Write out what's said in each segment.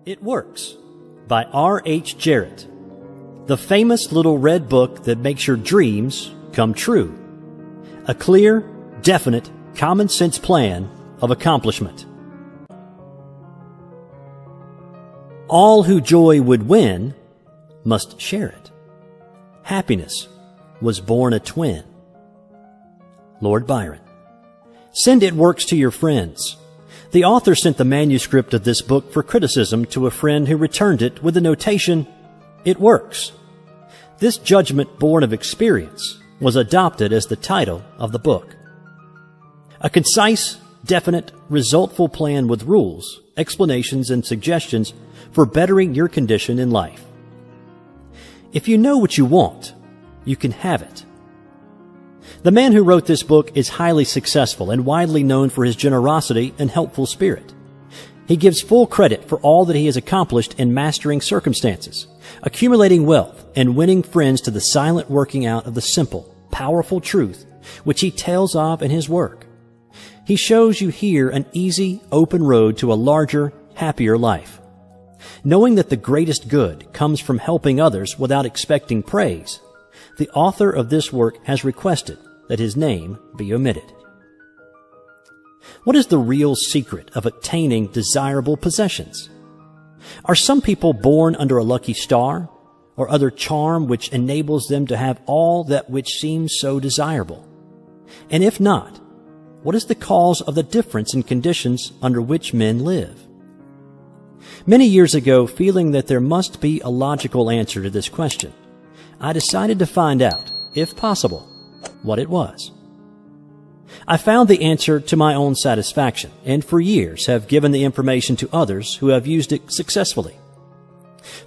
It Works by R.H. Jarrett, the famous little red book that makes your dreams come true. A clear, definite, common-sense plan of accomplishment. All who joy would win must share it. Happiness was born a twin. Lord Byron. Send It Works to your friends. The author sent the manuscript of this book for criticism to a friend who returned it with the notation, "It works." This judgment born of experience was adopted as the title of the book. A concise, definite, resultful plan with rules, explanations, and suggestions for bettering your condition in life. If you know what you want, you can have it. The man who wrote this book is highly successful and widely known for his generosity and helpful spirit. He gives full credit for all that he has accomplished in mastering circumstances, accumulating wealth, and winning friends to the silent working out of the simple, powerful truth which he tells of in his work. He shows you here an easy, open road to a larger, happier life. Knowing that the greatest good comes from helping others without expecting praise, the author of this work has requested that his name be omitted. What is the real secret of attaining desirable possessions? Are some people born under a lucky star, or other charm which enables them to have all that which seems so desirable? And if not, what is the cause of the difference in conditions under which men live? Many years ago, feeling that there must be a logical answer to this question, I decided to find out, if possible, what it was. I found the answer to my own satisfaction, and for years have given the information to others who have used it successfully.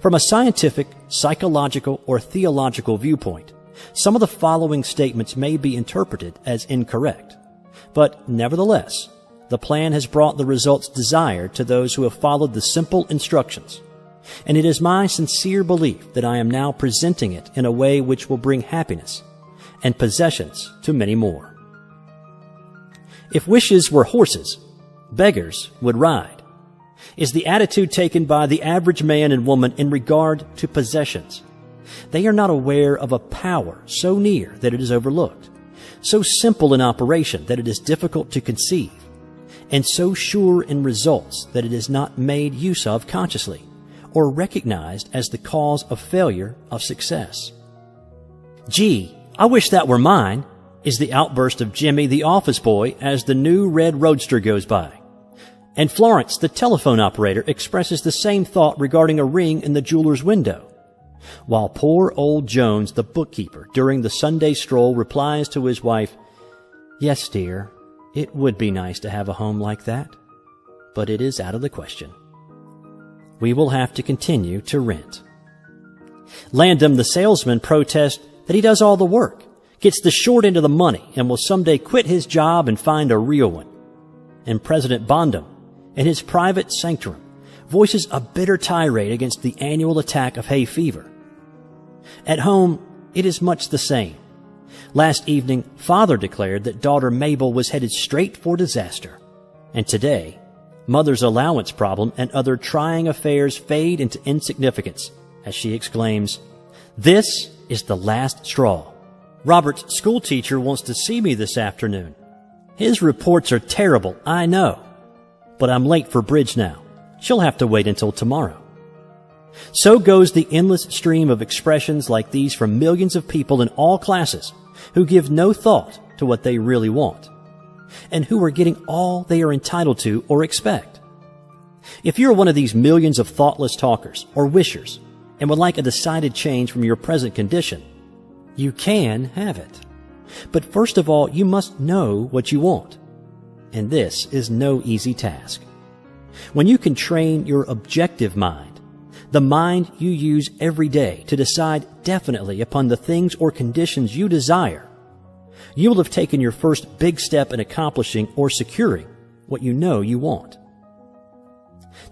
From a scientific, psychological, or theological viewpoint, some of the following statements may be interpreted as incorrect, but nevertheless, the plan has brought the results desired to those who have followed the simple instructions, and it is my sincere belief that I am now presenting it in a way which will bring happiness and possessions to many more. If wishes were horses, beggars would ride, is the attitude taken by the average man and woman in regard to possessions. They are not aware of a power so near that it is overlooked, so simple in operation that it is difficult to conceive, and so sure in results that it is not made use of consciously or recognized as the cause of failure of success. "Gee, I wish that were mine," is the outburst of Jimmy, the office boy, as the new red roadster goes by. And Florence, the telephone operator, expresses the same thought regarding a ring in the jeweler's window, while poor old Jones, the bookkeeper, during the Sunday stroll replies to his wife, "Yes, dear, it would be nice to have a home like that, but it is out of the question. We will have to continue to rent." Landon, the salesman, protests that he does all the work, gets the short end of the money, and will someday quit his job and find a real one. And President Bondum, in his private sanctum, voices a bitter tirade against the annual attack of hay fever. At home, it is much the same. Last evening, father declared that daughter Mabel was headed straight for disaster. And today, mother's allowance problem and other trying affairs fade into insignificance as she exclaims, "This is the last straw. Robert's schoolteacher wants to see me this afternoon. His reports are terrible, I know. But I'm late for bridge now. She'll have to wait until tomorrow." So goes the endless stream of expressions like these from millions of people in all classes who give no thought to what they really want, and who are getting all they are entitled to or expect. If you're one of these millions of thoughtless talkers or wishers and would like a decided change from your present condition, you can have it. But first of all, you must know what you want. And this is no easy task. When you can train your objective mind, the mind you use every day to decide definitely upon the things or conditions you desire, you will have taken your first big step in accomplishing or securing what you know you want.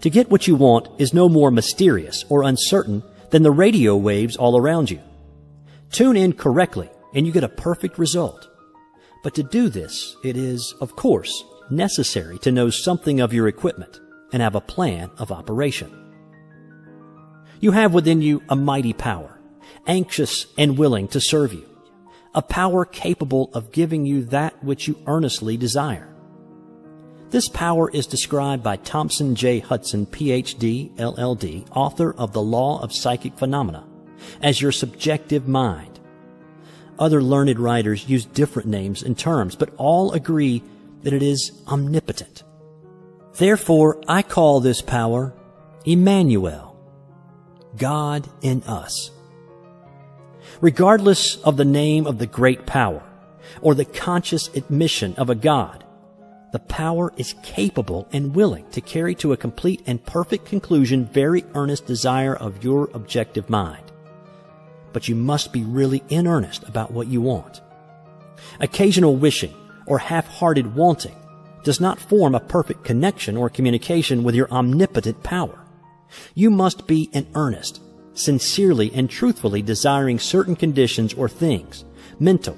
To get what you want is no more mysterious or uncertain than the radio waves all around you. Tune in correctly and you get a perfect result. But to do this, it is, of course, necessary to know something of your equipment and have a plan of operation. You have within you a mighty power, anxious and willing to serve you, a power capable of giving you that which you earnestly desire. This power is described by Thompson J. Hudson, Ph.D., LL.D., author of The Law of Psychic Phenomena, as your subjective mind. Other learned writers use different names and terms, but all agree that it is omnipotent. Therefore, I call this power Emmanuel, God in us. Regardless of the name of the great power or the conscious admission of a God, the power is capable and willing to carry to a complete and perfect conclusion very earnest desire of your objective mind. But you must be really in earnest about what you want. Occasional wishing or half-hearted wanting does not form a perfect connection or communication with your omnipotent power. You must be in earnest, sincerely and truthfully desiring certain conditions or things, mental,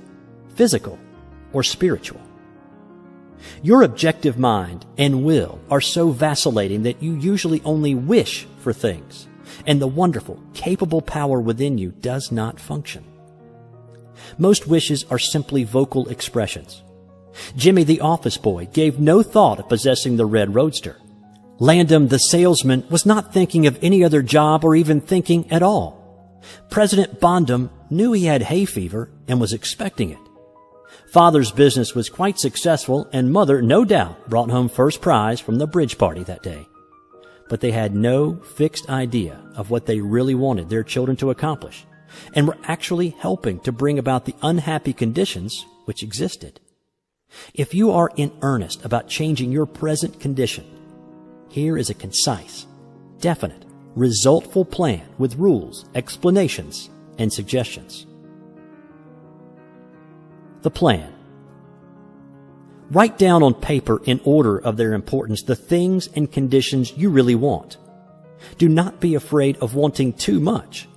physical, or spiritual. Your objective mind and will are so vacillating that you usually only wish for things, and the wonderful, capable power within you does not function. Most wishes are simply vocal expressions. Jimmy the office boy gave no thought of possessing the red roadster. Landon the salesman was not thinking of any other job or even thinking at all. President Bondum knew he had hay fever and was expecting it. Father's business was quite successful, and Mother, no doubt, brought home first prize from the bridge party that day. But they had no fixed idea of what they really wanted their children to accomplish, and were actually helping to bring about the unhappy conditions which existed. If you are in earnest about changing your present condition, here is a concise, definite, resultful plan with rules, explanations, and suggestions. The plan. Write down on paper in order of their importance the things and conditions you really want. Do not be afraid of wanting too much.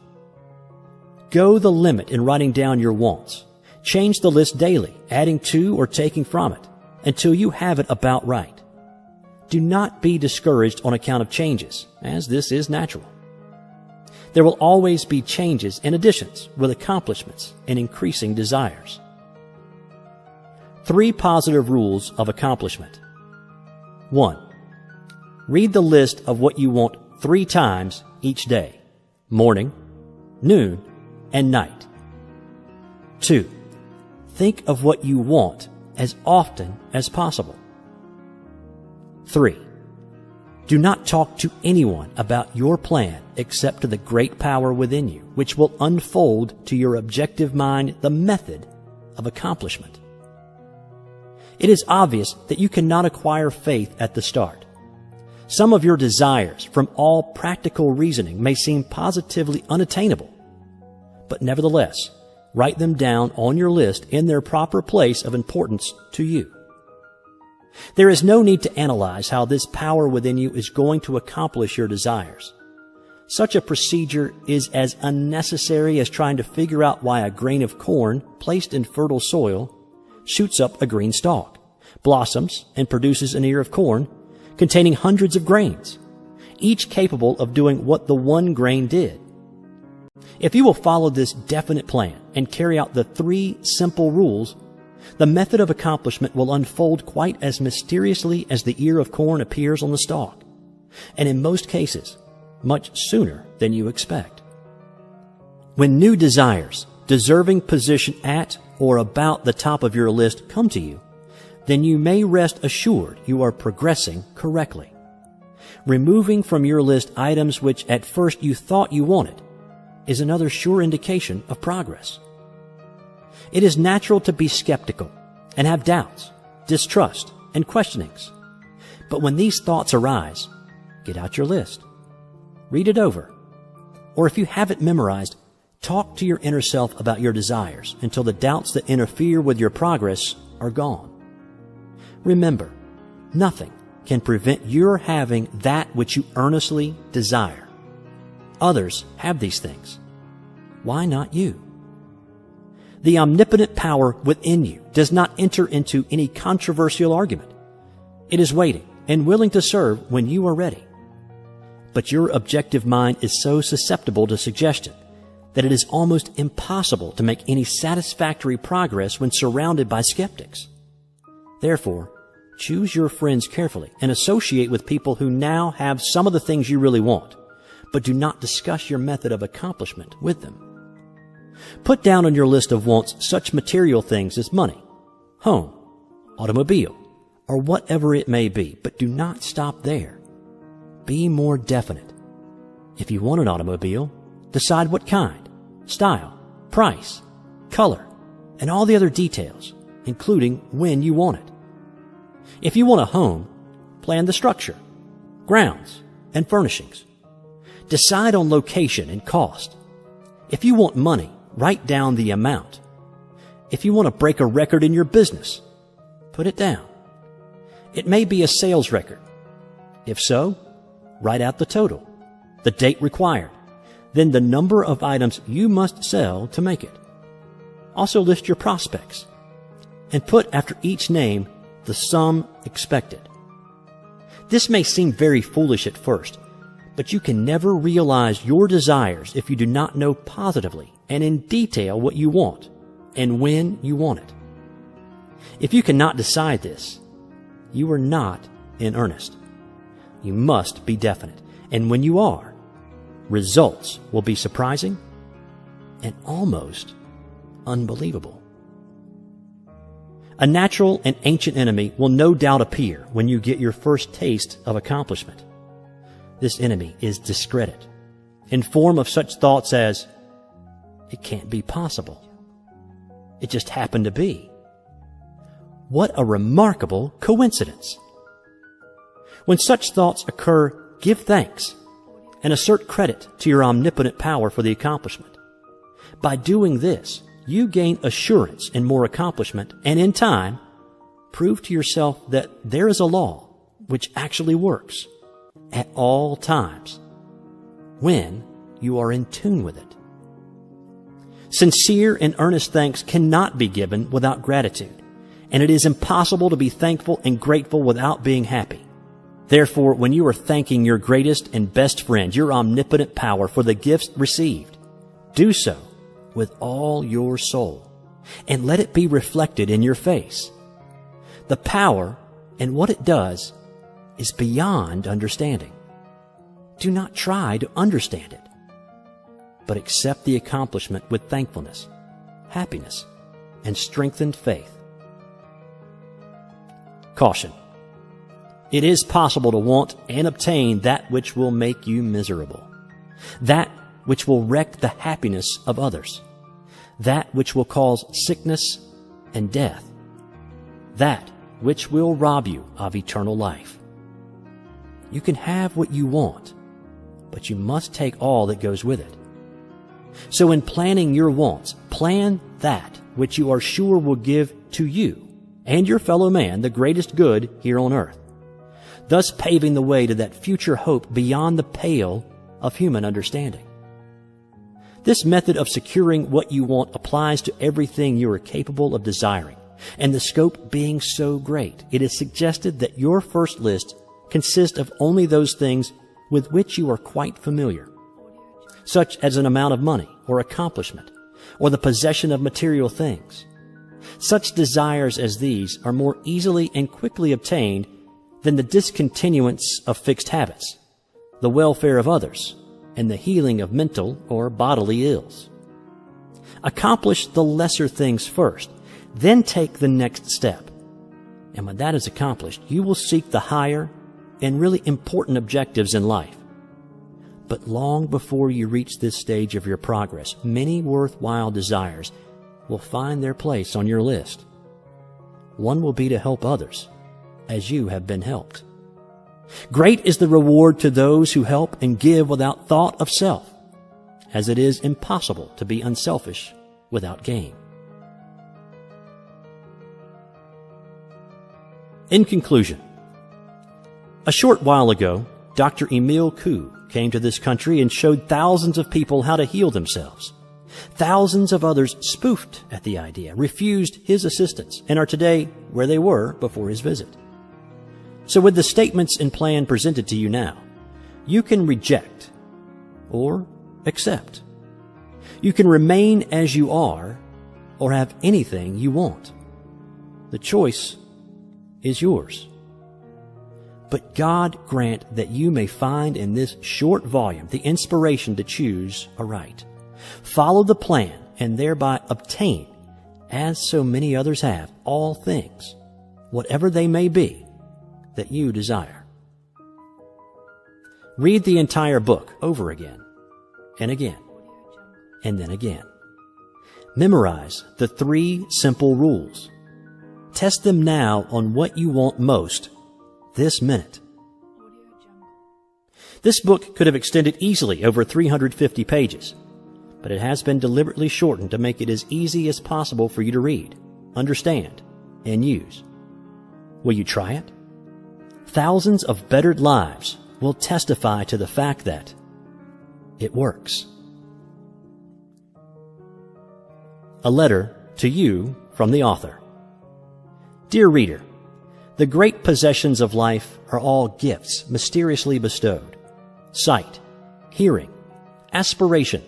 Go the limit in writing down your wants. Change the list daily, adding to or taking from it, until you have it about right. Do not be discouraged on account of changes, as this is natural. There will always be changes and additions with accomplishments and increasing desires. 3 positive rules of accomplishment. 1. Read the list of what you want 3 times each day, morning, noon, and night. 2. Think of what you want as often as possible. 3. Do not talk to anyone about your plan except to the great power within you, which will unfold to your objective mind the method of accomplishment. It is obvious that you cannot acquire faith at the start. Some of your desires, from all practical reasoning, may seem positively unattainable, but nevertheless, write them down on your list in their proper place of importance to you. There is no need to analyze how this power within you is going to accomplish your desires. Such a procedure is as unnecessary as trying to figure out why a grain of corn placed in fertile soil shoots up a green stalk, blossoms, and produces an ear of corn containing hundreds of grains, each capable of doing what the one grain did. If you will follow this definite plan and carry out the 3 simple rules, the method of accomplishment will unfold quite as mysteriously as the ear of corn appears on the stalk, and in most cases, much sooner than you expect. When new desires, deserving position at or about the top of your list come to you, then you may rest assured you are progressing correctly. Removing from your list items which at first you thought you wanted is another sure indication of progress. It is natural to be skeptical and have doubts, distrust, and questionings. But when these thoughts arise, get out your list. Read it over. Or if you have it memorized, talk to your inner self about your desires until the doubts that interfere with your progress are gone. Remember, nothing can prevent your having that which you earnestly desire. Others have these things. Why not you? The omnipotent power within you does not enter into any controversial argument. It is waiting and willing to serve when you are ready. But your objective mind is so susceptible to suggestion that it is almost impossible to make any satisfactory progress when surrounded by skeptics. Therefore, choose your friends carefully and associate with people who now have some of the things you really want, but do not discuss your method of accomplishment with them. Put down on your list of wants such material things as money, home, automobile, or whatever it may be, but do not stop there. Be more definite. If you want an automobile, decide what kind, style, price, color, and all the other details, including when you want it. If you want a home, plan the structure, grounds, and furnishings. Decide on location and cost. If you want money, write down the amount. If you want to break a record in your business, put it down. It may be a sales record. If so, write out the total, the date required, then the number of items you must sell to make it. Also list your prospects and put after each name the sum expected. This may seem very foolish at first, but you can never realize your desires if you do not know positively and in detail what you want and when you want it. If you cannot decide this, you are not in earnest. You must be definite, and when you are, results will be surprising and almost unbelievable. A natural and ancient enemy will no doubt appear when you get your first taste of accomplishment. This enemy is discredit, in form of such thoughts as, it can't be possible. It just happened to be. What a remarkable coincidence. When such thoughts occur, give thanks and assert credit to your omnipotent power for the accomplishment. By doing this, you gain assurance in more accomplishment and in time, prove to yourself that there is a law which actually works at all times when you are in tune with it. Sincere and earnest thanks cannot be given without gratitude, and it is impossible to be thankful and grateful without being happy. Therefore, when you are thanking your greatest and best friend, your omnipotent power, for the gifts received, do so with all your soul, and let it be reflected in your face. The power and what it does is beyond understanding. Do not try to understand it, but accept the accomplishment with thankfulness, happiness, and strengthened faith. Caution. It is possible to want and obtain that which will make you miserable, that which will wreck the happiness of others, that which will cause sickness and death, that which will rob you of eternal life. You can have what you want, but you must take all that goes with it. So in planning your wants, plan that which you are sure will give to you and your fellow man the greatest good here on earth, thus paving the way to that future hope beyond the pale of human understanding. This method of securing what you want applies to everything you are capable of desiring, and the scope being so great, it is suggested that your first list consist of only those things with which you are quite familiar, such as an amount of money or accomplishment or the possession of material things. Such desires as these are more easily and quickly obtained than the discontinuance of fixed habits, the welfare of others, and the healing of mental or bodily ills. Accomplish the lesser things first, then take the next step. And when that is accomplished, you will seek the higher and really important objectives in life. But long before you reach this stage of your progress, many worthwhile desires will find their place on your list. One will be to help others as you have been helped. Great is the reward to those who help and give without thought of self, as it is impossible to be unselfish without gain. In conclusion, a short while ago, Dr. Emile Coué came to this country and showed thousands of people how to heal themselves. Thousands of others spoofed at the idea, refused his assistance, and are today where they were before his visit. So with the statements and plan presented to you now, You can reject or accept. You can remain as you are or have anything you want. The choice is yours. But God grant that you may find in this short volume the inspiration to choose aright. Follow the plan and thereby obtain, as so many others have, all things, whatever they may be, that you desire. Read the entire book over again and again and then again. Memorize the 3 simple rules. Test them now on what you want most this minute. This book could have extended easily over 350 pages, but it has been deliberately shortened to make it as easy as possible for you to read, understand, and use. Will you try it? Thousands of bettered lives will testify to the fact that it works. A letter to you from the author. Dear reader, the great possessions of life are all gifts mysteriously bestowed. Sight, hearing, aspiration,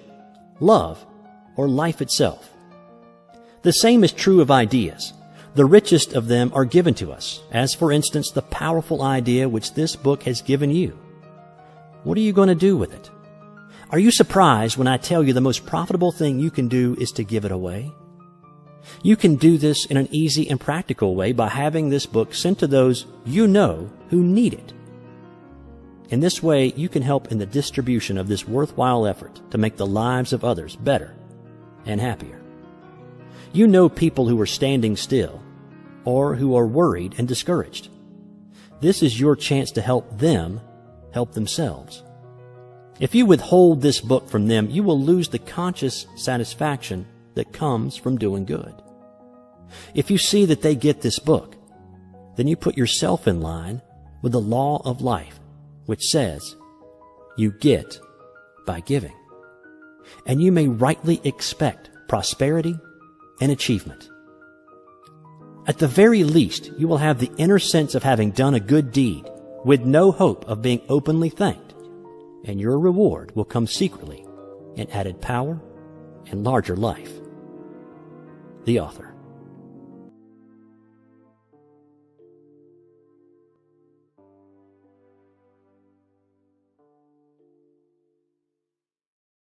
love, or life itself. The same is true of ideas. The richest of them are given to us, as for instance the powerful idea which this book has given you. What are you going to do with it? Are you surprised when I tell you the most profitable thing you can do is to give it away? You can do this in an easy and practical way by having this book sent to those you know who need it. In this way, you can help in the distribution of this worthwhile effort to make the lives of others better and happier. You know people who are standing still or who are worried and discouraged. This is your chance to help them help themselves. If you withhold this book from them, you will lose the conscious satisfaction that comes from doing good. If you see that they get this book, then you put yourself in line with the law of life, which says, you get by giving. And you may rightly expect prosperity and achievement. At the very least, you will have the inner sense of having done a good deed with no hope of being openly thanked, and your reward will come secretly in added power and larger life. The author.